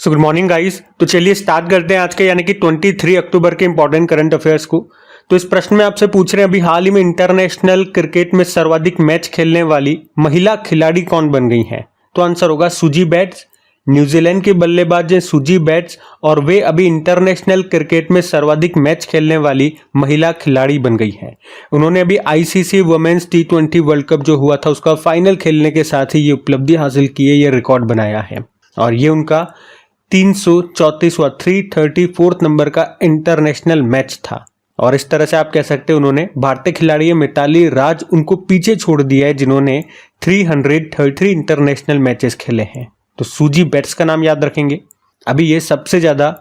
So good morning guys. तो चलिए start करते हैं आज के यानी कि 23 अक्टूबर के इंपॉर्टेंट करंट अफेयर्स को। तो इस प्रश्न में आपसे पूछ रहे हैं अभी हाल ही में इंटरनेशनल क्रिकेट में सर्वाधिक मैच खेलने वाली महिला खिलाड़ी कौन बन गई हैं। तो आंसर होगा सुजी बैट्स। न्यूजीलैंड की बल्लेबाज हैं सुजी बैट्स और वे अभी इंटरनेशनल क्रिकेट में सर्वाधिक मैच खेलने वाली महिला खिलाड़ी बन गई हैं। उन्होंने अभी ICC women's T20 world cup जो हुआ था उसका फाइनल खेलने के साथ ही ये उपलब्धि हासिल की है, ये रिकॉर्ड बनाया है और ये उनका 334वां 334 नंबर का इंटरनेशनल मैच था। और इस तरह से आप कह सकते हैं उन्होंने भारतीय खिलाड़ी मिताली राज उनको पीछे छोड़ दिया है जिन्होंने 333 इंटरनेशनल मैचेस खेले हैं। तो सूजी बैट्स का नाम याद रखेंगे। अभी ये सबसे ज्यादा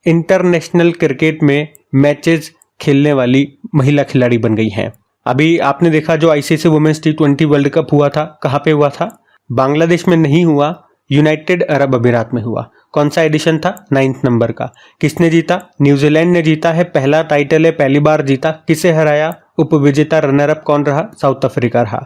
इंटरनेशनल क्रिकेट में मैचेस खेलने वाली महिला खिलाड़ी बन गई हैं। अभी आपने देखा जो ICC women's T20 world cup हुआ था, कहाँ पे हुआ था? बांग्लादेश में नहीं हुआ, यूनाइटेड अरब अमीरात में हुआ। कौन सा एडिशन था? 9 नंबर का। किसने जीता? न्यूजीलैंड ने जीता है, पहला टाइटल है, पहली बार जीता। किसे हराया? उपविजेता रनर अप कौन रहा? साउथ अफ्रीका रहा।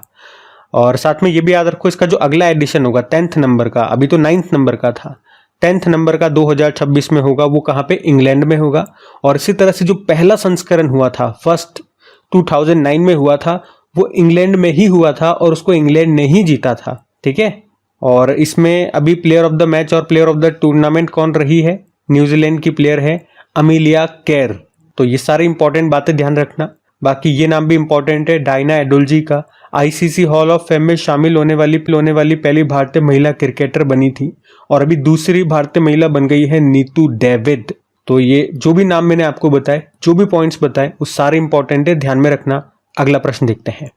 और साथ में ये भी याद रखो इसका जो अगला एडिशन होगा 10th नंबर का, अभी तो 9th नंबर का था, 10th नंबर का 2026 में होगा, वो कहाँ पे? इंग्लैंड में होगा। और इसी तरह से जो पहला संस्करण हुआ था फर्स्ट 2009 में हुआ था वो इंग्लैंड में ही हुआ था और उसको इंग्लैंड ने ही जीता था। ठीक है। और इसमें अभी प्लेयर ऑफ द मैच और प्लेयर ऑफ द टूर्नामेंट कौन रही है? न्यूजीलैंड की प्लेयर है अमीलिया केर। तो ये सारी इंपॉर्टेंट बातें ध्यान रखना। बाकी ये नाम भी इंपॉर्टेंट है, डायना एडोलजी का आईसीसी हॉल ऑफ फेम में शामिल होने वाली पहली भारतीय महिला क्रिकेटर बनी थी और अभी दूसरी भारतीय महिला बन गई है नीतू डेविड। तो ये जो भी नाम मैंने आपको बताए, जो भी पॉइंट्स बताए, वो सारे इंपॉर्टेंट है, ध्यान में रखना। अगला प्रश्न देखते हैं।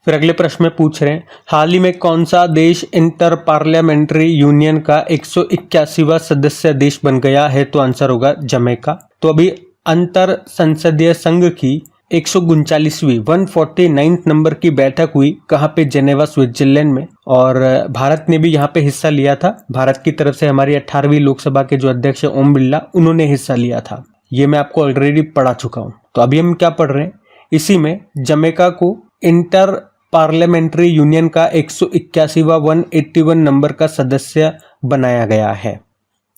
फिर अगले प्रश्न में पूछ रहे हैं हाल ही में कौन सा देश इंटर पार्लियामेंट्री यूनियन का 181वां सदस्य देश बन गया है? तो आंसर होगा जमैका। तो अभी अंतर संसदीय संघ की 139वीं 149th नंबर की बैठक हुई, कहाँ पे? जेनेवा स्विट्जरलैंड में। और भारत ने भी यहाँ पे हिस्सा लिया था। भारत की तरफ से हमारी 18वीं लोकसभा के जो अध्यक्ष है ओम बिरला, उन्होंने हिस्सा लिया था। ये मैं आपको ऑलरेडी पढ़ा चुका हूँ। तो अभी हम क्या पढ़ रहे हैं? इसी में जमैका को इंटर पार्लियामेंट्री यूनियन का 181वां 181 नंबर का सदस्य बनाया गया है।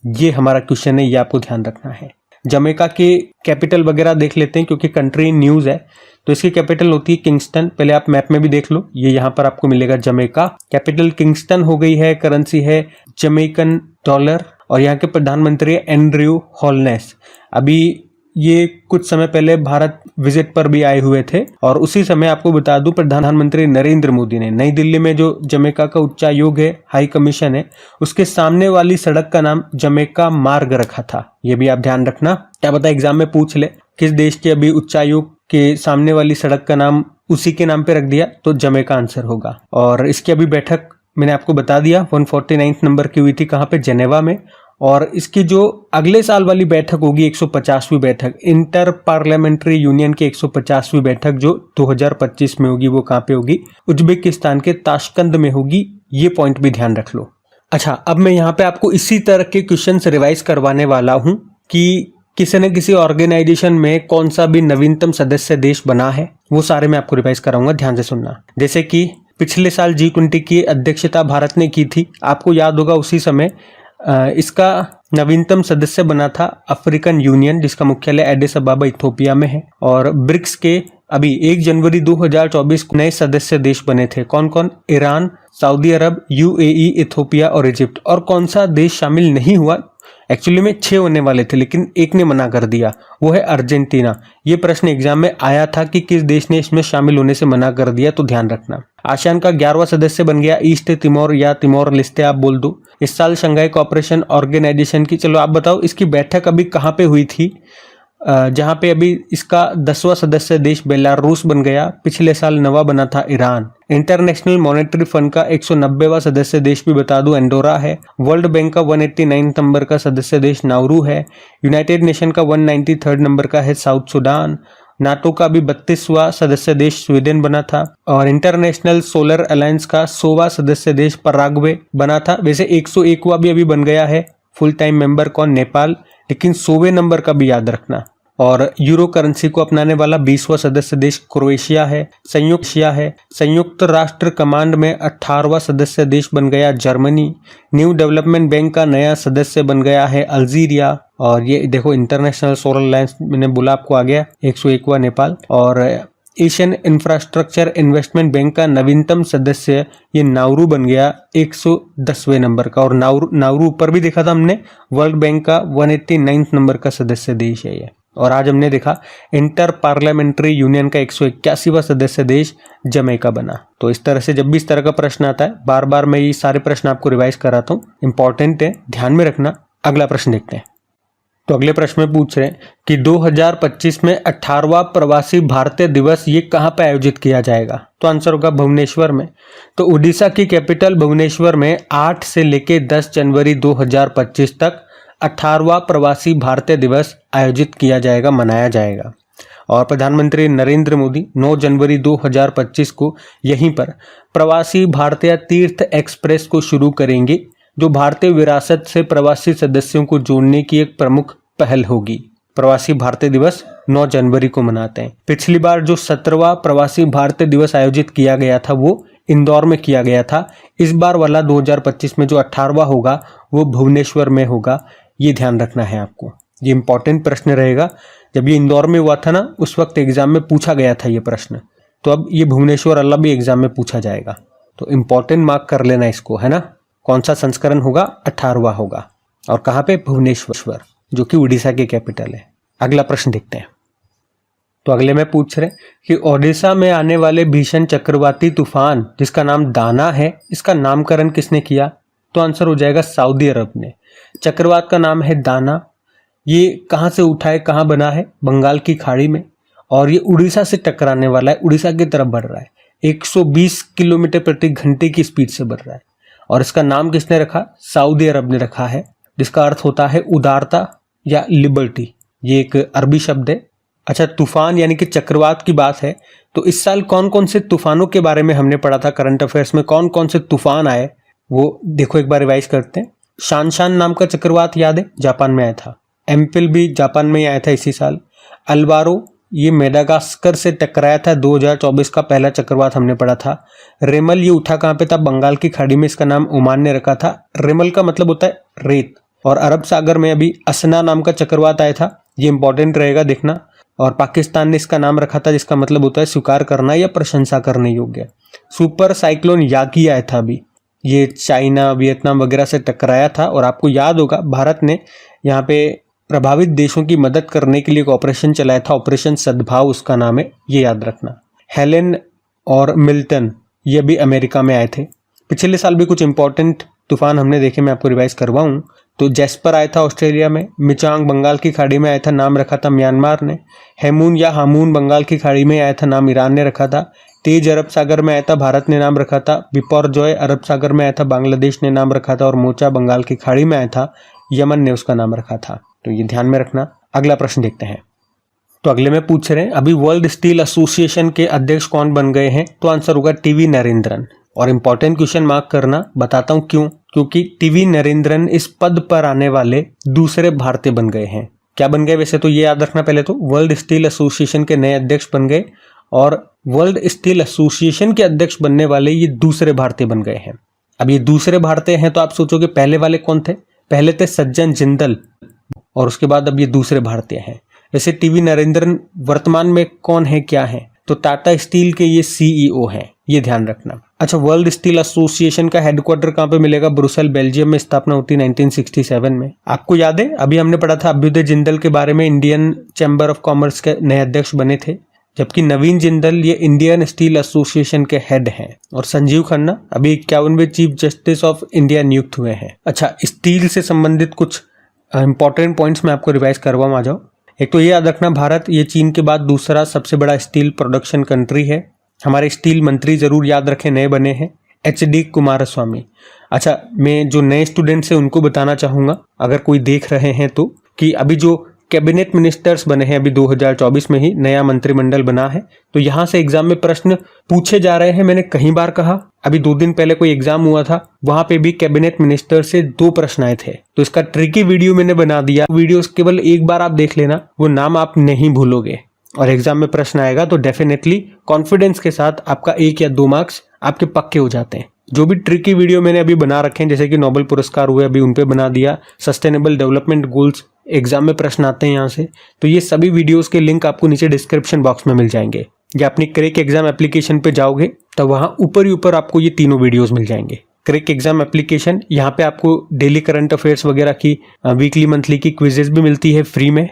ये हमारा क्वेश्चन है, ये आपको ध्यान रखना है। जमैका के कैपिटल वगैरह देख लेते हैं क्योंकि कंट्री न्यूज है। तो इसकी कैपिटल होती है किंगस्टन। पहले आप मैप में भी देख लो, ये यहाँ पर आपको मिलेगा जमैका। कैपिटल किंगस्टन हो गई है, करेंसी है जमैकन डॉलर और यहाँ के प्रधानमंत्री एंड्रयू होलनेस। अभी ये कुछ समय पहले भारत विजिट पर भी आए हुए थे और उसी समय आपको बता दूं प्रधानमंत्री नरेंद्र मोदी ने नई दिल्ली में जो जमैका का उच्चायोग है, हाई कमीशन है, उसके सामने वाली सड़क का नाम जमैका मार्ग रखा था। ये भी आप ध्यान रखना, क्या पता एग्जाम में पूछ ले किस देश के अभी उच्चायोग के सामने वाली सड़क का नाम उसी के नाम पे रख दिया, तो जमैका आंसर होगा। और इसकी अभी बैठक मैंने आपको बता दिया 149th नंबर की हुई थी, कहाँ पे? जेनेवा में। और इसकी जो अगले साल वाली बैठक होगी 150वीं बैठक, इंटर पार्लियामेंट्री यूनियन की 150वीं बैठक जो 2025 में होगी, वो कहाँ पे होगी? उज्बेकिस्तान के ताशकंद में होगी। ये पॉइंट भी ध्यान रख लो। अच्छा, अब मैं यहाँ पे आपको इसी तरह के क्वेश्चंस रिवाइज करवाने वाला हूँ कि किसी न किसी ऑर्गेनाइजेशन में कौन सा भी नवीनतम सदस्य देश बना है, वो सारे मैं आपको रिवाइज कराऊंगा, ध्यान से सुनना। जैसे कि पिछले साल G20 की अध्यक्षता भारत ने की थी, आपको याद होगा उसी समय इसका नवीनतम सदस्य बना था अफ्रीकन यूनियन, जिसका मुख्यालय एडिस अबाबा इथियोपिया में है। और ब्रिक्स के अभी 1 जनवरी 2024 नए सदस्य देश बने थे। कौन कौन? ईरान, सऊदी अरब, UAE, इथियोपिया और इजिप्ट। और कौन सा देश शामिल नहीं हुआ? एक्चुअली में 6 होने वाले थे लेकिन एक ने मना कर दिया, वो है अर्जेंटीना। ये प्रश्न एग्जाम में आया था कि किस देश ने इसमें शामिल होने से मना कर दिया, तो ध्यान रखना। आसियान का 11वां सदस्य बन गया ईस्ट तिमोर या तिमोर लेस्ते, आप बोल दो। इस साल शंघाई कोऑपरेशन ऑर्गेनाइजेशन की, चलो आप बताओ इसकी बैठक अभी कहाँ पे हुई थी? जहाँ पे अभी इसका 10वां सदस्य देश बेलारूस बन गया, पिछले साल नवा बना था ईरान। इंटरनेशनल मॉनेटरी फंड का 190वां सदस्य देश भी बता दूं एंडोरा है। वर्ल्ड बैंक का 189 नंबर का सदस्य देश नाउरू है। यूनाइटेड नेशन का 193 नंबर का है साउथ सुडान। नाटो का भी 32वां सदस्य देश स्वीडन बना था। और इंटरनेशनल सोलर अलायंस का 100वां सदस्य देश पराग्वे बना था। वैसे 101वां भी अभी बन गया है फुल टाइम मेंबर कौन? नेपाल। लेकिन 100वें नंबर का भी याद रखना। और यूरो करेंसी को अपनाने वाला 20वां सदस्य देश क्रोएशिया है। संयुक्त राष्ट्र कमांड में 18वां सदस्य देश बन गया जर्मनी। न्यू डेवलपमेंट बैंक का नया सदस्य बन गया है अल्जीरिया। और ये देखो इंटरनेशनल सोलर लाइंस मैंने बोला आपको आ गया 101वां नेपाल। और एशियन इंफ्रास्ट्रक्चर इन्वेस्टमेंट बैंक का नवीनतम सदस्य ये नाउरू बन गया 110वें नंबर का। और नाउरू ऊपर भी देखा था हमने, वर्ल्ड बैंक का 189 नंबर का सदस्य देश है ये। और आज हमने देखा इंटर पार्लियामेंट्री यूनियन का 181वां सदस्य देश जमैका बना। तो इस तरह से जब भी इस तरह का प्रश्न आता है, बार बार मैं ये सारे प्रश्न आपको रिवाइज कराता हूँ, इंपॉर्टेंट है, ध्यान में रखना। अगला प्रश्न देखते हैं। तो अगले प्रश्न में पूछ रहे हैं कि 2025 में 18वां प्रवासी भारतीय दिवस ये कहाँ पे आयोजित किया जाएगा? तो आंसर होगा भुवनेश्वर में। तो उड़ीसा की कैपिटल भुवनेश्वर में 8 से लेके 10 जनवरी 2025 तक 18वां प्रवासी भारतीय दिवस आयोजित किया जाएगा, मनाया जाएगा। और प्रधानमंत्री नरेंद्र मोदी 9 जनवरी 2025 को यहीं पर प्रवासी भारतीय तीर्थ एक्सप्रेस को शुरू करेंगे, जो भारतीय विरासत से प्रवासी सदस्यों को जोड़ने की एक प्रमुख पहल होगी। प्रवासी भारतीय दिवस 9 जनवरी को मनाते हैं। पिछली बार जो 17वां प्रवासी भारतीय दिवस आयोजित किया गया था वो इंदौर में किया गया था। इस बार वाला 2025 में जो 18वां होगा वो भुवनेश्वर में होगा। ये ध्यान रखना है आपको, ये इंपॉर्टेंट प्रश्न रहेगा। जब ये इंदौर में हुआ था ना, उस वक्त एग्जाम में पूछा गया था ये प्रश्न। तो अब ये भुवनेश्वर वाला भी एग्जाम में पूछा जाएगा, तो इंपॉर्टेंट मार्क कर लेना इसको, है ना। कौन सा संस्करण होगा? 18वां होगा। और कहाँ पे? भुवनेश्वर, जो कि उड़ीसा की कैपिटल है। अगला प्रश्न देखते हैं। तो अगले में पूछ रहे कि ओडिशा में आने वाले भीषण चक्रवाती तूफान जिसका नाम दाना है, इसका नामकरण किसने किया? तो आंसर हो जाएगा सऊदी अरब ने। चक्रवात का नाम है दाना। ये कहाँ से उठा है, कहाँ बना है? बंगाल की खाड़ी में। और ये उड़ीसा से टकराने वाला है, उड़ीसा की तरफ बढ़ रहा है। 120 किलोमीटर प्रति घंटे की स्पीड से बढ़ रहा है। और इसका नाम किसने रखा? सऊदी अरब ने रखा है, जिसका अर्थ होता है उदारता या लिबर्टी। ये एक अरबी शब्द है। अच्छा, तूफान यानी कि चक्रवात की बात है, तो इस साल कौन कौन से तूफानों के बारे में हमने पढ़ा था करंट अफेयर्स में? कौन कौन से तूफान आए वो देखो, एक बार रिवाइज करते हैं। शानशान नाम का चक्रवात याद है, जापान में आया था। एम्पिल भी जापान में ही आया था इसी साल। अल्वारो ये मेडागास्कर से टकराया था, 2024 का पहला चक्रवात हमने पढ़ा था। रेमल ये उठा कहाँ पे था? बंगाल की खाड़ी में। इसका नाम ओमान ने रखा था। रेमल का मतलब होता है रेत। और अरब सागर में अभी असना नाम का चक्रवात आया था, ये इंपॉर्टेंट रहेगा देखना। और पाकिस्तान ने इसका नाम रखा था, जिसका मतलब होता है स्वीकार करना या प्रशंसा करने योग्य। सुपर साइक्लोन यागी आया था अभी, ये चाइना वियतनाम वगैरह से टकराया था। और आपको याद होगा भारत ने यहाँ पे प्रभावित देशों की मदद करने के लिए एक ऑपरेशन चलाया था, ऑपरेशन सद्भाव उसका नाम है, ये याद रखना। हेलेन और मिल्टन ये भी अमेरिका में आए थे। पिछले साल भी कुछ इंपॉर्टेंट तूफान हमने देखे, मैं आपको रिवाइज करवाऊं तो जैस्पर आया था ऑस्ट्रेलिया में। मिचांग बंगाल की खाड़ी में आया था, नाम रखा था म्यांमार ने। हेमून या हामून बंगाल की खाड़ी में आया था, नाम ईरान ने रखा था। तेज अरब सागर में आया था, भारत ने नाम रखा था। बिपरजॉय अरब सागर में आया था, बांग्लादेश ने नाम रखा था। और मोचा बंगाल की खाड़ी में आया था, यमन ने उसका नाम रखा था। तो ये ध्यान में रखना। अगला प्रश्न देखते हैं। तो अगले में पूछ रहे हैं अभी वर्ल्ड स्टील एसोसिएशन के अध्यक्ष कौन बन गए हैं? तो आंसर होगा टीवी नरेंद्रन। और इंपॉर्टेंट क्वेश्चन मार्क करना, बताता हूं क्यों। क्योंकि टीवी नरेंद्रन इस पद पर आने वाले दूसरे भारतीय बन गए हैं। क्या बन गए वैसे तो ये याद रखना, पहले तो वर्ल्ड स्टील एसोसिएशन के नए अध्यक्ष बन गए। और वर्ल्ड स्टील एसोसिएशन के अध्यक्ष बनने वाले ये दूसरे भारतीय बन गए हैं। अब ये दूसरे भारतीय हैं तो आप सोचोगे पहले वाले कौन थे? पहले थे सज्जन जिंदल, और उसके बाद अब ये दूसरे भारतीय हैं। वैसे टीवी नरेंद्रन वर्तमान में कौन है, क्या है? तो टाटा स्टील के ये सीईओ हैं, ये ध्यान रखना। अच्छा, वर्ल्ड स्टील एसोसिएशन का हेडक्वार्टर कहाँ पे मिलेगा? ब्रुसेल बेल्जियम में स्थापना होती 1967 में। आपको याद है अभी हमने पढ़ा था अभ्युदय जिंदल के बारे में, इंडियन चैम्बर ऑफ कॉमर्स के नए अध्यक्ष बने थे। जबकि नवीन जिंदल ये इंडियन स्टील एसोसिएशन के हेड हैं। और संजीव खन्ना अभी 51वें चीफ जस्टिस ऑफ इंडिया नियुक्त हुए हैं। अच्छा, स्टील से संबंधित कुछ इंपॉर्टेंट पॉइंट्स मैं आपको रिवाइज करवाऊं, आ जाओ। एक तो ये याद रखना, भारत ये चीन के बाद दूसरा सबसे बड़ा स्टील प्रोडक्शन कंट्री है। हमारे स्टील मंत्री जरूर याद रखें, नए बने हैं, HD कुमारस्वामी। अच्छा, मैं जो नए स्टूडेंट्स हैं उनको बताना चाहूँगा, अगर कोई देख रहे हैं तो, कि अभी जो कैबिनेट मिनिस्टर्स बने हैं अभी 2024 में ही नया मंत्रिमंडल बना है। तो यहाँ से एग्जाम में प्रश्न पूछे जा रहे हैं। मैंने कई बार कहा, अभी 2 दिन पहले कोई एग्जाम हुआ था, वहां पे भी कैबिनेट मिनिस्टर से 2 प्रश्न आए थे। तो इसका ट्रिकी वीडियो मैंने बना दिया। वीडियो केवल एक बार आप देख लेना, वो नाम आप नहीं भूलोगे और एग्जाम में प्रश्न आएगा तो डेफिनेटली कॉन्फिडेंस के साथ आपका 1 या 2 मार्क्स आपके पक्के हो जाते हैं। जो भी ट्रिकी वीडियो मैंने अभी बना रखे हैं, जैसे कि नोबेल पुरस्कार हुए अभी उन पे बना दिया, सस्टेनेबल डेवलपमेंट गोल्स एग्जाम में प्रश्न आते हैं यहाँ से, तो ये सभी वीडियोस के लिंक आपको नीचे डिस्क्रिप्शन बॉक्स में मिल जाएंगे। या अपनी क्रेक एग्जाम एप्लीकेशन पे जाओगे तो वहाँ ऊपर ही ऊपर आपको ये तीनों वीडियोस मिल जाएंगे। क्रेक एग्जाम एप्लीकेशन, यहाँ पे आपको डेली करंट अफेयर्स वगैरह की वीकली मंथली की क्विजेस भी मिलती है फ्री में,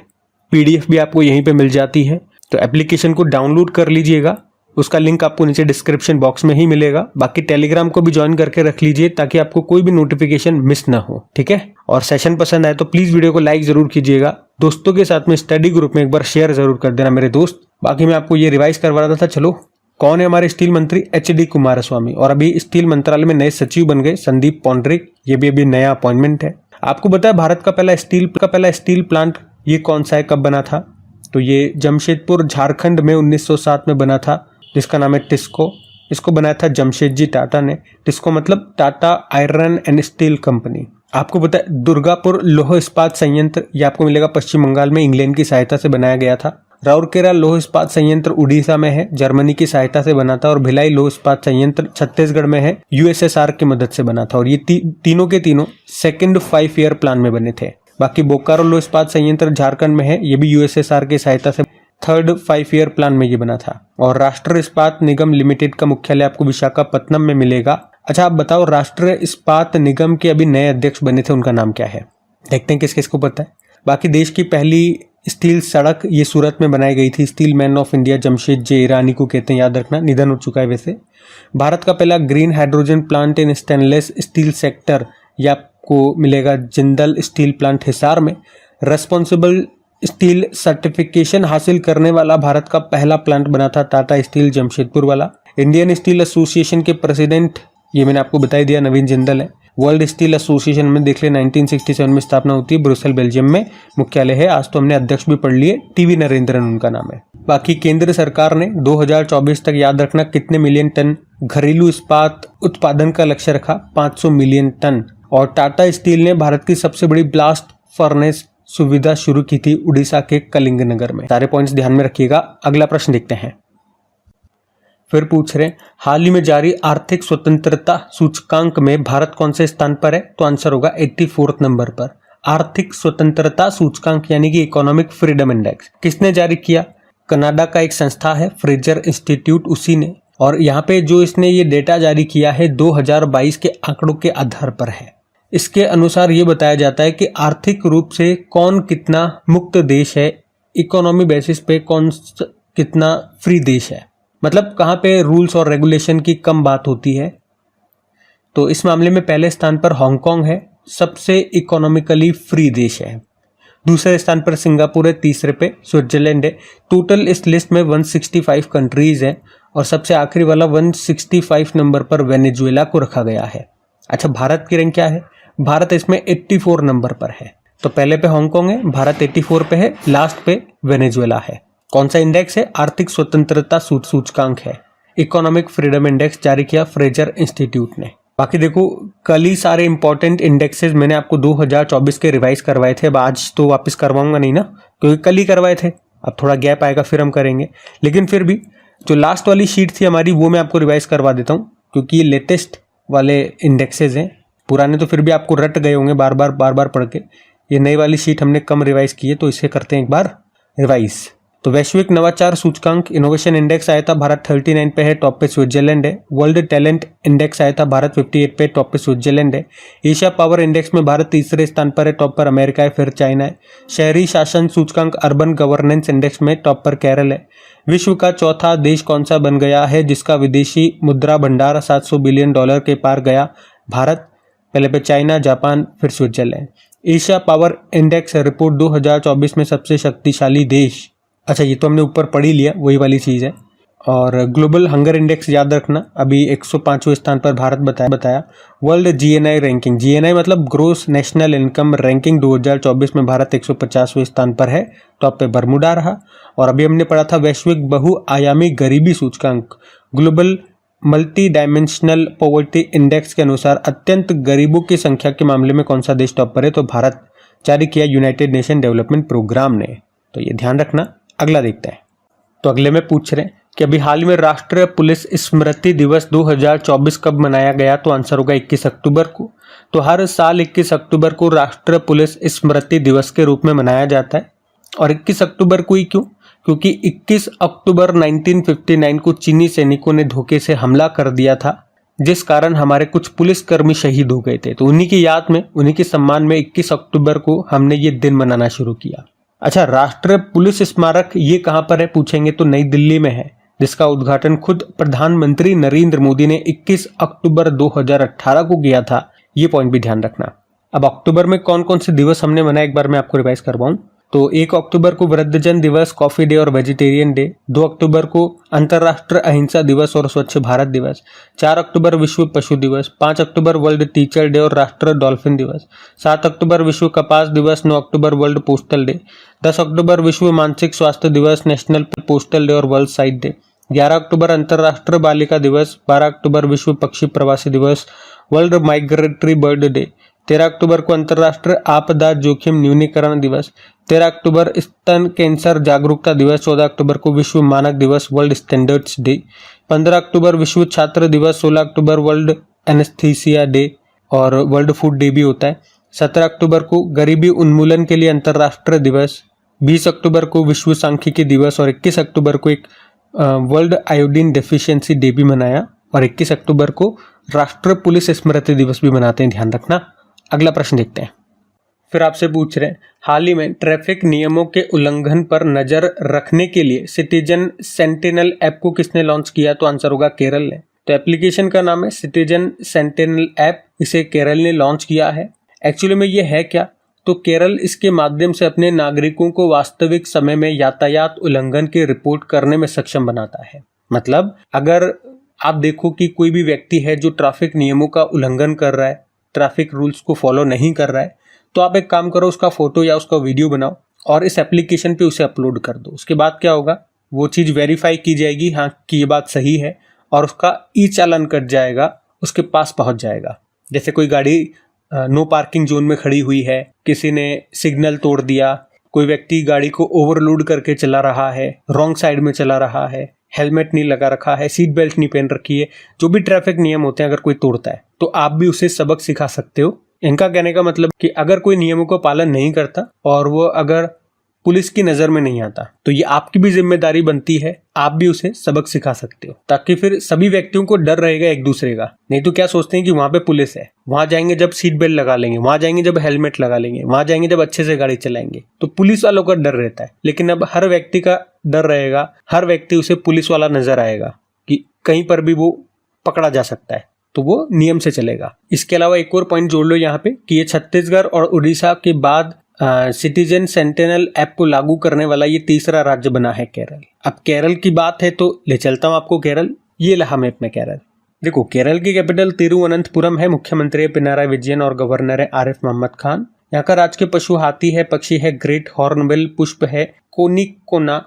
PDF भी आपको यहीं पे मिल जाती है। तो एप्लीकेशन को डाउनलोड कर लीजिएगा, उसका लिंक आपको नीचे डिस्क्रिप्शन बॉक्स में ही मिलेगा। बाकी टेलीग्राम को भी ज्वाइन करके रख लीजिए ताकि आपको कोई भी नोटिफिकेशन मिस ना हो, ठीक है। और सेशन पसंद आए तो प्लीज वीडियो को लाइक जरूर कीजिएगा। दोस्तों के साथ में स्टडी ग्रुप में एक बार शेयर जरूर कर देना मेरे दोस्त। बाकी मैं आपको ये रिवाइज करवा रहा था। चलो, कौन है हमारे स्टील मंत्री? HD कुमारस्वामी। और अभी स्टील मंत्रालय में नए सचिव बन गए संदीप पौंड्रिक, ये भी अभी नया अपॉइंटमेंट है। आपको पता है भारत का पहला स्टील प्लांट ये कौन सा है, कब बना था? तो ये जमशेदपुर झारखंड में 1907 में बना था, जिसका नाम है टिस्को। इसको बनाया था जमशेदजी टाटा ने। टिस्को मतलब Tata iron and steel company. आपको पता है दुर्गापुर लौह इस्पात संयंत्र, ये आपको मिलेगा पश्चिम बंगाल में, इंग्लैंड की सहायता से बनाया गया था। राउरकेला लौह इस्पात संयंत्र उड़ीसा में है, जर्मनी की सहायता से बना था। और भिलाई लौह इस्पात संयंत्र छत्तीसगढ़ में है, USSR की मदद से बना था। और ये तीनों के तीनों सेकेंड 5 ईयर प्लान में बने थे। बाकी बोकारो लौह इस्पात संयंत्र झारखंड में है, ये भी USSR की सहायता से थर्ड 5 ईयर प्लान में ये बना था। और राष्ट्र इस्पात निगम लिमिटेड का मुख्यालय आपको विशाखापत्तनम में मिलेगा। अच्छा, आप बताओ राष्ट्रीय इस्पात निगम के अभी नए अध्यक्ष बने थे, उनका नाम क्या है? देखते हैं किस किस को पता है। बाकी देश की पहली स्टील सड़क ये सूरत में बनाई गई थी। Steel man of India Jamshed J Irani को कहते हैं, याद रखना, निधन हो चुका है वैसे। भारत का पहला green hydrogen plant in stainless steel sector, ये आपको मिलेगा जिंदल स्टील प्लांट हिसार में। रेस्पॉन्सिबल स्टील सर्टिफिकेशन हासिल करने वाला भारत का पहला प्लांट बना था टाटा स्टील जमशेदपुर वाला। इंडियन स्टील एसोसिएशन के प्रेसिडेंट, ये मैंने आपको बता ही दिया, नवीन जिंदल है। वर्ल्ड स्टील एसोसिएशन में देख ले 1967 में स्थापना होती है, ब्रुसेल बेल्जियम में मुख्यालय है। आज तो हमने अध्यक्ष भी पढ़ लिए, टीवी नरेंद्रन उनका नाम है। बाकी केंद्र सरकार ने 2024 तक, याद रखना, कितने मिलियन टन घरेलू इस्पात उत्पादन का लक्ष्य रखा? 500 मिलियन टन। और टाटा स्टील ने भारत की सबसे बड़ी ब्लास्ट फर्नेस सुविधा शुरू की थी उड़ीसा के कलिंगनगर में। सारे पॉइंट्स ध्यान में रखिएगा। अगला प्रश्न देखते हैं। फिर पूछ रहे हैं, हाल ही में जारी आर्थिक स्वतंत्रता सूचकांक में भारत कौन से स्थान पर है? तो आंसर होगा 84 नंबर पर। आर्थिक स्वतंत्रता सूचकांक यानी कि इकोनॉमिक फ्रीडम इंडेक्स किसने जारी किया? कनाडा का एक संस्था है फ्रेजर इंस्टीट्यूट, उसी ने। और यहाँ पे जो इसने ये डेटा जारी किया है 2022 के आंकड़ों के आधार पर है। इसके अनुसार ये बताया जाता है कि आर्थिक रूप से कौन कितना मुक्त देश है, इकोनॉमी बेसिस पे कौन कितना फ्री देश है, मतलब कहाँ पे रूल्स और रेगुलेशन की कम बात होती है। तो इस मामले में पहले स्थान पर हांगकांग है, सबसे इकोनॉमिकली फ्री देश है। दूसरे स्थान पर सिंगापुर है, तीसरे पे स्विट्जरलैंड है। टोटल इस लिस्ट में 165 कंट्रीज हैं और सबसे आखिरी वाला 165 नंबर पर वेनेजुएला को रखा गया है। अच्छा, भारत की रैंक क्या है? भारत इसमें 84 नंबर पर है। तो पहले पे हांगकांग है, भारत 84 पे है, लास्ट पे वेनेजुएला है। कौन सा इंडेक्स है? आर्थिक स्वतंत्रता सूचकांक है, इकोनॉमिक फ्रीडम इंडेक्स जारी किया फ्रेजर इंस्टीट्यूट ने। बाकी देखो, कल ही सारे इंपॉर्टेंट इंडेक्सेस मैंने आपको 2024 के रिवाइज करवाए थे। अब आज तो वापस करवाऊंगा नहीं ना, क्योंकि कल ही करवाए थे। अब थोड़ा गैप आएगा फिर हम करेंगे, लेकिन फिर भी जो लास्ट वाली शीट थी हमारी वो मैं आपको रिवाइज करवा देता हूँ, क्योंकि ये लेटेस्ट वाले इंडेक्सेस हैं। पुराने तो फिर भी आपको रट गए होंगे बार बार पढ़ के। ये नई वाली शीट हमने कम रिवाइज की है, तो इसे करते हैं एक बार रिवाइज। तो वैश्विक नवाचार सूचकांक इनोवेशन इंडेक्स आया था, भारत 39 पे है, टॉप पे स्विट्जरलैंड है। वर्ल्ड टैलेंट इंडेक्स आया था, भारत 58 पे, टॉप पे स्विट्जरलैंड है। एशिया पावर इंडेक्स में भारत तीसरे स्थान पर है, टॉप पर अमेरिका है, फिर चाइना है। शहरी शासन सूचकांक अर्बन गवर्नेंस इंडेक्स में टॉप पर केरल है। विश्व का चौथा देश कौन सा बन गया है जिसका विदेशी मुद्रा भंडार $700 बिलियन के पार गया? भारत, पहले पे चाइना, जापान, फिर Switzerland. Asia power index report 2024 में सबसे शक्तिशाली देश। अच्छा, ये तो हमने ऊपर पढ़ ही लिया, वही वाली चीज़ है। और ग्लोबल हंगर इंडेक्स याद रखना, अभी 105वें स्थान पर भारत बताया। वर्ल्ड जीएनआई रैंकिंग, जीएनआई मतलब ग्रोस नेशनल इनकम रैंकिंग 2024 में भारत 150वें स्थान पर है, टॉप पे बरमूडा रहा। और अभी हमने पढ़ा था वैश्विक बहुआयामी गरीबी सूचकांक, global multi dimensional poverty index के अनुसार अत्यंत गरीबों की संख्या के मामले में कौन सा देश टॉप पर है, तो भारत, जारी किया यूनाइटेड नेशन डेवलपमेंट प्रोग्राम ने, तो ये ध्यान रखना। अगला देखते हैं। तो अगले में पूछ रहे हैं कि अभी हाल में राष्ट्रीय पुलिस स्मृति दिवस 2024 कब मनाया गया, तो आंसर होगा 21 अक्टूबर को। तो हर साल 21 अक्टूबर को राष्ट्रीय पुलिस स्मृति दिवस के रूप में मनाया जाता है। और 21 अक्टूबर को ही क्यों, क्योंकि 21 अक्टूबर 1959 को चीनी सैनिकों ने धोखे से हमला कर दिया था, जिस कारण हमारे कुछ पुलिसकर्मी शहीद हो गए थे। तो उन्हीं की याद में, उन्हीं के सम्मान में 21 अक्टूबर को हमने ये दिन मनाना शुरू किया। अच्छा, राष्ट्रीय पुलिस स्मारक ये कहाँ पर है पूछेंगे, तो नई दिल्ली में है, जिसका उद्घाटन खुद प्रधानमंत्री नरेंद्र मोदी ने 21 अक्टूबर 2018 को किया था। ये पॉइंट भी ध्यान रखना। अब अक्टूबर में कौन कौन से दिवस हमने मनाए, एक बार मैं आपको रिवाइज करवाऊं। तो 1 अक्टूबर को वृद्धजन दिवस, कॉफी डे और वेजिटेरियन डे। 2 अक्टूबर को अंतर्राष्ट्रीय अहिंसा दिवस और स्वच्छ भारत दिवस। 4 अक्टूबर विश्व पशु दिवस। 5 अक्टूबर वर्ल्ड टीचर डे और राष्ट्रीय डॉल्फिन दिवस। 7 अक्टूबर विश्व कपास दिवस। 9 अक्टूबर वर्ल्ड पोस्टल डे। 10 अक्टूबर विश्व मानसिक स्वास्थ्य दिवस, नेशनल पोस्टल डे और वर्ल्ड साइट डे। 11 अक्टूबर अंतर्राष्ट्रीय बालिका दिवस। 12 अक्टूबर विश्व पक्षी प्रवासी दिवस, वर्ल्ड माइग्रेटरी बर्ड डे। 13 अक्टूबर को अंतर्राष्ट्रीय आपदा जोखिम न्यूनीकरण दिवस। 13 अक्टूबर स्तन कैंसर जागरूकता दिवस। 14 अक्टूबर को विश्व मानक दिवस, वर्ल्ड स्टैंडर्ड्स डे। 15 अक्टूबर विश्व छात्र दिवस। 16 अक्टूबर वर्ल्ड एनेस्थीसिया डे और वर्ल्ड फूड डे भी होता है। 17 अक्टूबर को गरीबी उन्मूलन के लिए अंतर्राष्ट्रीय दिवस। 20 अक्टूबर को विश्व सांख्यिकी दिवस और 21 अक्टूबर को एक वर्ल्ड आयोडीन डेफिशिएंसी डे भी मनाया। और 21 अक्टूबर को राष्ट्रीय पुलिस स्मृति दिवस भी मनाते हैं, ध्यान रखना। अगला प्रश्न देखते हैं। फिर आपसे पूछ रहे हैं, हाल ही में ट्रैफिक नियमों के उल्लंघन पर नजर रखने के लिए सिटीजन सेंटिनल ऐप को किसने लॉन्च किया, तो आंसर होगा केरल ने। तो एप्लीकेशन का नाम है सिटीजन सेंटिनल ऐप, इसे केरल ने लॉन्च किया है। एक्चुअली में ये है क्या, तो केरल इसके माध्यम से अपने नागरिकों को वास्तविक समय में यातायात उल्लंघन की रिपोर्ट करने में सक्षम बनाता है। मतलब अगर आप देखो कि कोई भी व्यक्ति है जो ट्रैफिक नियमों का उल्लंघन कर रहा है, ट्रैफिक रूल्स को फॉलो नहीं कर रहा है, तो आप एक काम करो, उसका फोटो या उसका वीडियो बनाओ और इस एप्लीकेशन पे उसे अपलोड कर दो। उसके बाद क्या होगा, वो चीज़ वेरीफाई की जाएगी, हाँ कि ये बात सही है, और उसका ई चालान कट जाएगा, उसके पास पहुंच जाएगा। जैसे कोई गाड़ी नो पार्किंग जोन में खड़ी हुई है, किसी ने सिग्नल तोड़ दिया, कोई व्यक्ति गाड़ी को ओवरलोड करके चला रहा है, रॉन्ग साइड में चला रहा है, हेलमेट नहीं लगा रखा है, सीट बेल्ट नहीं पहन रखी है, जो भी ट्रैफिक नियम होते हैं अगर कोई तोड़ता है तो आप भी उसे सबक सिखा सकते हो। इनका कहने का मतलब कि अगर कोई नियमों का पालन नहीं करता और वो अगर पुलिस की नजर में नहीं आता, तो ये आपकी भी जिम्मेदारी बनती है, आप भी उसे सबक सिखा सकते हो, ताकि फिर सभी व्यक्तियों को डर रहेगा एक दूसरे का। नहीं तो क्या सोचते हैं कि वहां पे पुलिस है, वहां जाएंगे जब सीट बेल्ट लगा लेंगे, वहां जाएंगे जब हेलमेट लगा लेंगे, वहां जाएंगे जब अच्छे से गाड़ी चलाएंगे, तो पुलिस वालों का डर रहता है। लेकिन अब हर व्यक्ति का डर रहेगा, हर व्यक्ति उसे पुलिस वाला नजर आएगा कि कहीं पर भी वो पकड़ा जा सकता है, तो वो नियम से चलेगा। इसके अलावा एक और पॉइंट जोड़ लो यहाँ पे कि ये छत्तीसगढ़ और उड़ीसा के बाद सिटीजन सेंटिनल ऐप को लागू करने वाला ये तीसरा राज्य बना है केरल। अब केरल की बात है तो ले चलता हूँ आपको केरल। ये रहा मैप में केरल। देखो, केरल की कैपिटल तिरुवनंतपुरम है, मुख्यमंत्री है पिनाराई विजयन और गवर्नर है आरिफ मोहम्मद खान। यहाँ का राजकीय पशु हाथी है, पक्षी है ग्रेट हॉर्नबिल, पुष्प है कोनिकोना,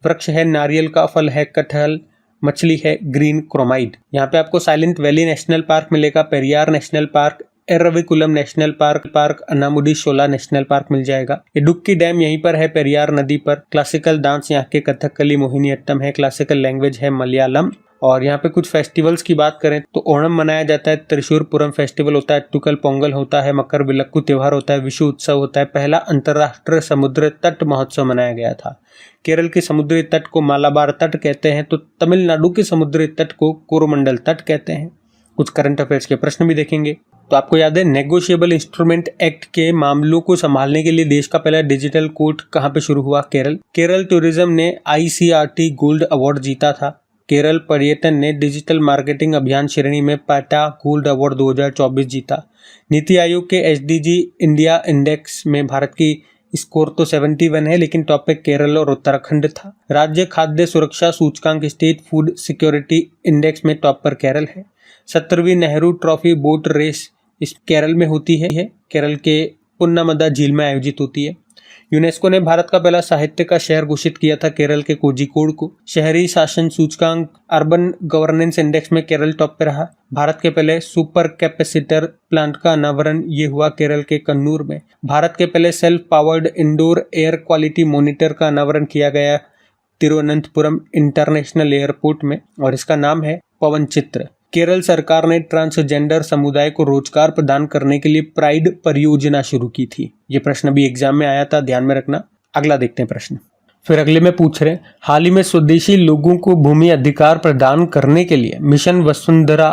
वृक्ष है नारियल का, फल है कटहल, मछली है ग्रीन क्रोमाइड। यहाँ पे आपको साइलेंट वैली नेशनल पार्क मिलेगा, Periyar national park, Eravikulam national park, Anamudi Shola national park मिल जाएगा। इडुक्की डैम यहीं पर है पेरियार नदी पर। क्लासिकल डांस यहाँ के कथकली मोहिनीअट्टम है, क्लासिकल लैंग्वेज है मलयालम। और यहाँ पे कुछ फेस्टिवल्स की बात करें तो ओणम मनाया जाता है, त्रिशूरपुरम फेस्टिवल होता है, टुकल पोंगल होता है, मकर विलक्कू त्योहार होता है, विशु उत्सव होता है। पहला अंतर्राष्ट्रीय समुद्र तट महोत्सव मनाया गया था। केरल के समुद्री तट को मालाबार तट कहते हैं, तो तमिलनाडु के समुद्री तट को कोरोमंडल तट कहते हैं। कुछ करंट अफेयर्स के प्रश्न भी देखेंगे। तो आपको याद है नेगोशिएबल इंस्ट्रूमेंट एक्ट के मामलों को संभालने के लिए देश का पहला डिजिटल कोर्ट कहाँ पे शुरू हुआ? केरल। केरल टूरिज्म ने ICRT गोल्ड अवार्ड जीता था। केरल पर्यटन ने डिजिटल मार्केटिंग अभियान श्रेणी में पाटा गोल्ड अवार्ड 2024 जीता। नीति आयोग के SDG इंडिया इंडेक्स में भारत की स्कोर तो 71 है, लेकिन टॉप पे केरल और उत्तराखंड था। राज्य खाद्य सुरक्षा सूचकांक स्टेट फूड सिक्योरिटी इंडेक्स में टॉप पर केरल है। 17वीं नेहरू ट्रॉफी बोट रेस इस केरल में होती है, केरल के पुन्नामदा झील में आयोजित होती है। यूनेस्को ने भारत का पहला साहित्य का शहर घोषित किया था केरल के कोझिकोड को। शहरी शासन सूचकांक अर्बन गवर्नेंस इंडेक्स में केरल टॉप पे रहा। भारत के पहले सुपर कैपेसिटर प्लांट का अनावरण ये हुआ केरल के कन्नूर में। भारत के पहले self powered indoor air quality monitor का अनावरण किया गया तिरुवनंतपुरम इंटरनेशनल एयरपोर्ट में, और इसका नाम है पवन चित्र। केरल सरकार ने ट्रांसजेंडर समुदाय को रोजगार प्रदान करने के लिए प्राइड परियोजना शुरू की थी। ये प्रश्न भी एग्जाम में आया था, ध्यान में रखना। अगला देखते हैं प्रश्न। फिर अगले में पूछ रहे हैं, हाल ही में स्वदेशी लोगों को भूमि अधिकार प्रदान करने के लिए मिशन वसुंधरा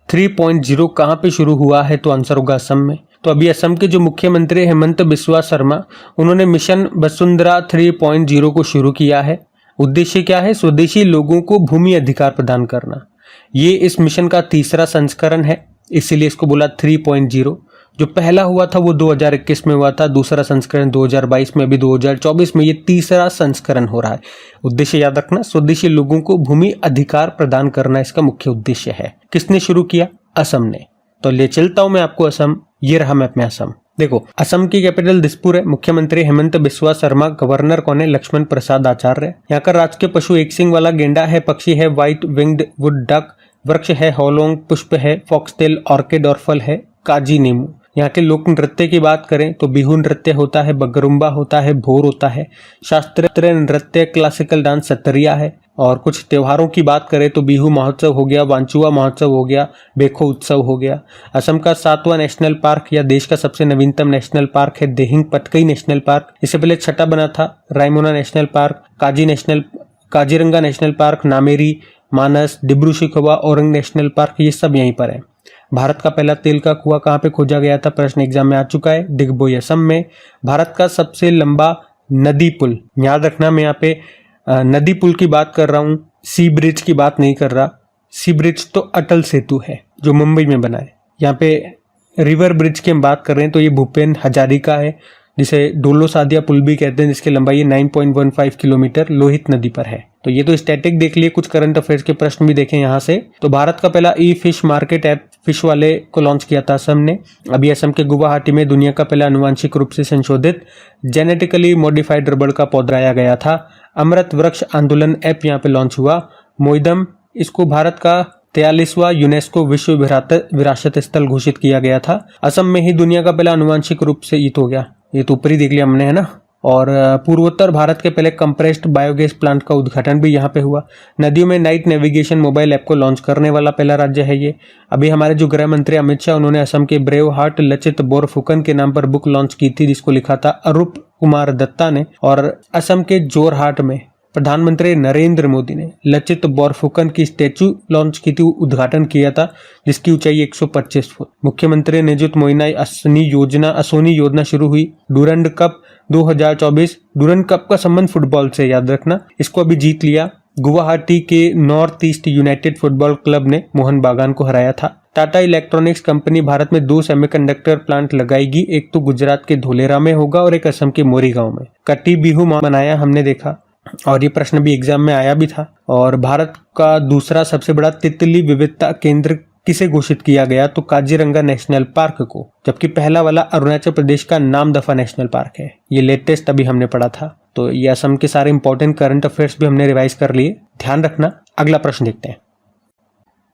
3.0 कहाँ पे शुरू हुआ है? तो आंसर होगा असम में। तो अभी असम के जो मुख्यमंत्री हेमंत बिस्वा शर्मा, उन्होंने मिशन वसुंधरा 3.0 को शुरू किया है। उद्देश्य क्या है? स्वदेशी लोगों को भूमि अधिकार प्रदान करना। ये इस मिशन का तीसरा संस्करण है, इसीलिए इसको बोला 3.0। जो पहला हुआ था वो 2021 में हुआ था, दूसरा संस्करण 2022 में, अभी 2024 में ये तीसरा संस्करण हो रहा है। उद्देश्य याद रखना, स्वदेशी लोगों को भूमि अधिकार प्रदान करना इसका मुख्य उद्देश्य है। किसने शुरू किया? असम ने। तो ले चलता हूं मैं आपको असम। ये रहा मैप में असम। देखो, असम की कैपिटल दिसपुर है। मुख्यमंत्री हेमंत बिस्वा शर्मा, गवर्नर कौन है? लक्ष्मण प्रसाद आचार्य। यहाँ का राजकीय पशु एक सिंग वाला गेंडा है, पक्षी है व्हाइट विंग्ड वुड डक, वृक्ष है होलोंग, पुष्प है फॉक्सटेल ऑर्किड और फल है काजी नींबू। यहाँ के लोक नृत्य की बात करें तो बिहू नृत्य होता है, बगरुम्बा होता है, भोर होता है। शास्त्रीय नृत्य क्लासिकल डांस सतरिया है। और कुछ त्योहारों की बात करें तो बिहू महोत्सव हो गया, वांचुआ महोत्सव हो गया, बेखो उत्सव हो गया। असम का 7वां नेशनल पार्क या देश का सबसे नवीनतम नेशनल पार्क है देहिंग पटकई नेशनल पार्क। इससे पहले छठा बना था Raimona national park, Kaziranga national park, Nameri, Manas, Dibru Saikhowa, Orang national park, ये सब यहीं पर है। भारत का पहला तेल का कुआं कहाँ पे खोजा गया था? प्रश्न एग्जाम में आ चुका है, दिग्बोई असम में। भारत का सबसे लंबा नदी पुल, याद रखना मैं यहाँ पे नदी पुल की बात कर रहा हूँ, सी ब्रिज की बात नहीं कर रहा। सी ब्रिज तो अटल सेतु है जो मुंबई में बना है। यहाँ पे रिवर ब्रिज की हम बात कर रहे हैं तो ये भूपेन हजारिका है, जिसे डोलो सादिया पुल भी कहते हैं, जिसकी लंबाई 9.15 किलोमीटर लोहित नदी पर है। तो ये तो स्टैटिक देख लिए, कुछ करंट अफेयर्स के प्रश्न भी देखें यहाँ से। तो भारत का पहला ई फिश मार्केट ऐप फिश वाले को लॉन्च किया था असम ने। अभी असम के गुवाहाटी में दुनिया का पहला आनुवांशिक रूप से संशोधित जेनेटिकली मॉडिफाइड रबड़ का पौधा लाया गया था। अमृत वृक्ष आंदोलन ऐप यहाँ पे लॉन्च हुआ। मोइदम, इसको भारत का 43वां यूनेस्को विश्व विरासत स्थल घोषित किया गया था। असम में ही दुनिया का पहला आनुवांशिक रूप से ईत हो गया, ये तो ऊपरी देख लिया हमने, है ना। और पूर्वोत्तर भारत के पहले कंप्रेस्ड बायोगैस प्लांट का उद्घाटन भी यहाँ पे हुआ। नदियों में नाइट नेविगेशन मोबाइल ऐप को लॉन्च करने वाला पहला राज्य है ये। अभी हमारे जो गृह मंत्री अमित शाह, उन्होंने असम के ब्रेव हार्ट लचित बोरफुकन के नाम पर बुक लॉन्च की थी, जिसको लिखा था अरूप कुमार दत्ता ने। और असम के जोरहाट में प्रधानमंत्री नरेंद्र मोदी ने लचित बोरफुकन की स्टैचू लॉन्च की थी, उद्घाटन किया था, जिसकी ऊंचाई 125 फुट। मुख्यमंत्री निजुत मोइना असोनी योजना शुरू हुई। डूरंड कप 2024, डूरंड कप का संबंध फुटबॉल से, याद रखना। इसको अभी जीत लिया। गुवाहाटी के north east United football club ने मोहन बागान को हराया था। टाटा इलेक्ट्रॉनिक्स कंपनी भारत में 2 सेमीकंडक्टर प्लांट लगाएगी, एक तो गुजरात के धोलेरा में होगा और एक असम के मोरीगांव में। कटी बिहू मनाया हमने देखा, और ये प्रश्न भी एग्जाम में आया भी था। और भारत का दूसरा सबसे बड़ा तितली विविधता केंद्र किसे घोषित किया गया? तो काजीरंगा नेशनल पार्क को, जबकि पहला वाला अरुणाचल प्रदेश का नामदफा नेशनल पार्क है। ये लेटेस्ट अभी हमने पढ़ा था। तो ये असम के सारे इंपॉर्टेंट करंट अफेयर्स भी हमने रिवाइज कर लिए, ध्यान रखना। अगला प्रश्न देखते हैं।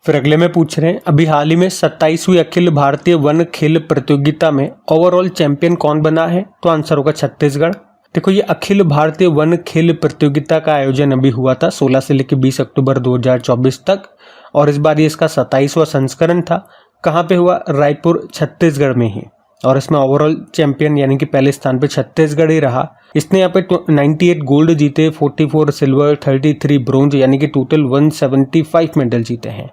फिर अगले में पूछ रहे हैं, अभी हाल ही में 27वीं अखिल भारतीय वन खेल प्रतियोगिता में ओवरऑल चैंपियन कौन बना है? तो आंसर होगा छत्तीसगढ़। देखो, ये अखिल भारतीय वन खेल प्रतियोगिता का आयोजन अभी हुआ था 16 से लेकर 20 अक्टूबर 2024 तक, और इस बार ये इसका 27वां संस्करण था। कहाँ पे हुआ? रायपुर, छत्तीसगढ़ में ही। और इसमें ओवरऑल चैंपियन यानी कि पहले स्थान पे छत्तीसगढ़ ही रहा। इसने यहाँ पे 98 गोल्ड जीते, 44 सिल्वर, 33 ब्रोंज, यानी कि टोटल 175 मेडल जीते हैं।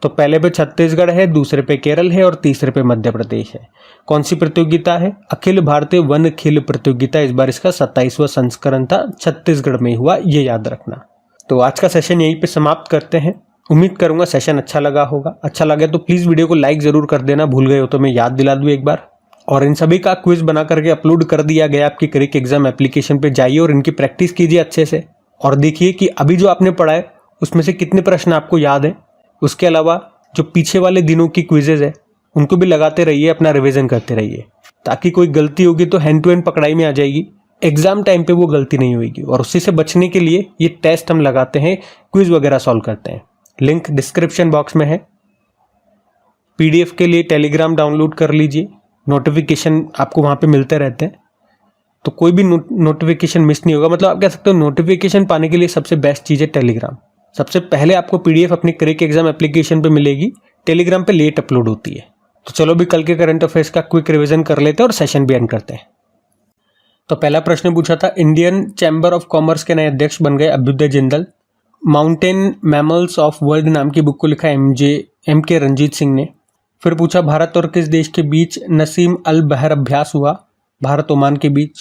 तो पहले पे छत्तीसगढ़ है, दूसरे पे केरल है और तीसरे पे मध्य प्रदेश है। कौन सी प्रतियोगिता है? अखिल भारतीय वन खेल प्रतियोगिता। इस बार इसका 27वां संस्करण था, छत्तीसगढ़ में हुआ, ये याद रखना। तो आज का सेशन यहीं पे समाप्त करते हैं। उम्मीद करूंगा सेशन अच्छा लगा होगा। अच्छा लगे तो प्लीज वीडियो को लाइक जरूर कर देना, भूल गए हो तो मैं याद दिला दूं एक बार। और इन सभी का क्विज बना करके अपलोड कर दिया गया आपकी क्रिक एग्जाम एप्लीकेशन पे। जाइए और इनकी प्रैक्टिस कीजिए अच्छे से और देखिए कि अभी जो आपने पढ़ा है उसमें से कितने प्रश्न आपको याद हैं। उसके अलावा जो पीछे वाले दिनों की क्विजेज है उनको भी लगाते रहिए, अपना रिवीजन करते रहिए, ताकि कोई गलती होगी तो हैंड टू हैंड पकड़ाई में आ जाएगी, एग्जाम टाइम पे वो गलती नहीं होगी। और उसी से बचने के लिए ये टेस्ट हम लगाते हैं, क्विज वगैरह सॉल्व करते हैं। लिंक डिस्क्रिप्शन बॉक्स में है। पीडीएफ के लिए टेलीग्राम डाउनलोड कर लीजिए, नोटिफिकेशन आपको वहाँ पे मिलते रहते हैं, तो कोई भी नोटिफिकेशन मिस नहीं होगा। मतलब आप कह सकते हो नोटिफिकेशन पाने के लिए सबसे बेस्ट चीज़ है टेलीग्राम। सबसे पहले आपको पीडीएफ अपनी क्रिक एग्जाम एप्लीकेशन पे मिलेगी, टेलीग्राम पे लेट अपलोड होती है। तो चलो भी कल के करंट अफेयर्स का क्विक रिवीजन कर लेते हैं और सेशन भी एंड करते हैं। तो पहला प्रश्न पूछा था, इंडियन चैम्बर ऑफ कॉमर्स के नए अध्यक्ष बन गए Abhyuday Jindal. Mountain mammals of world नाम की बुक को लिखा एम के रंजीत सिंह ने। फिर पूछा, भारत और किस देश के बीच नसीम अल बहर अभ्यास हुआ? भारत ओमान के बीच।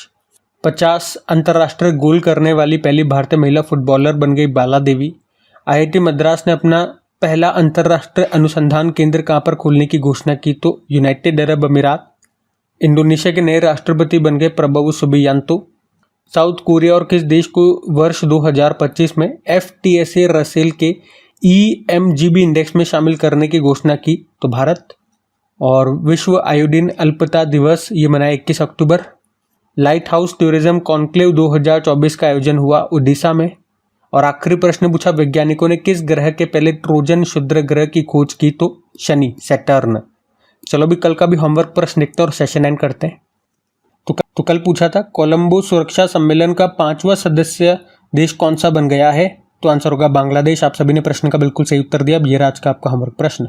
50 अंतर्राष्ट्रीय गोल करने वाली पहली भारतीय महिला फुटबॉलर बन गई बाला देवी। आईआईटी मद्रास ने अपना पहला अंतर्राष्ट्रीय अनुसंधान केंद्र कहाँ पर खोलने की घोषणा की? तो यूनाइटेड अरब अमीरात। इंडोनेशिया के नए राष्ट्रपति बन गए प्रबोवो सुबियांतो। साउथ कोरिया और किस देश को वर्ष 2025 में FTSE रसेल के EMGB इंडेक्स में शामिल करने की घोषणा की? तो भारत। और विश्व आयोडीन अल्पता दिवस ये मनाया 21 अक्टूबर। लाइट हाउस टूरिज्म कॉन्क्लेव 2024 का आयोजन हुआ उड़ीसा में। और आखिरी प्रश्न पूछा, वैज्ञानिकों ने किस ग्रह के पहले ट्रोजन क्षुद्र ग्रह की खोज की? तो शनि, सैटर्न। चलो भी कल का भी होमवर्क प्रश्न देखते हैं और सेशन एंड करते हैं। तो कल पूछा था, कोलंबो सुरक्षा सम्मेलन का 5वां सदस्य देश कौन सा बन गया है? तो आंसर होगा बांग्लादेश। आप सभी ने प्रश्न का बिल्कुल सही उत्तर दिया। अब ये रहा आज का आपका होमवर्क प्रश्न।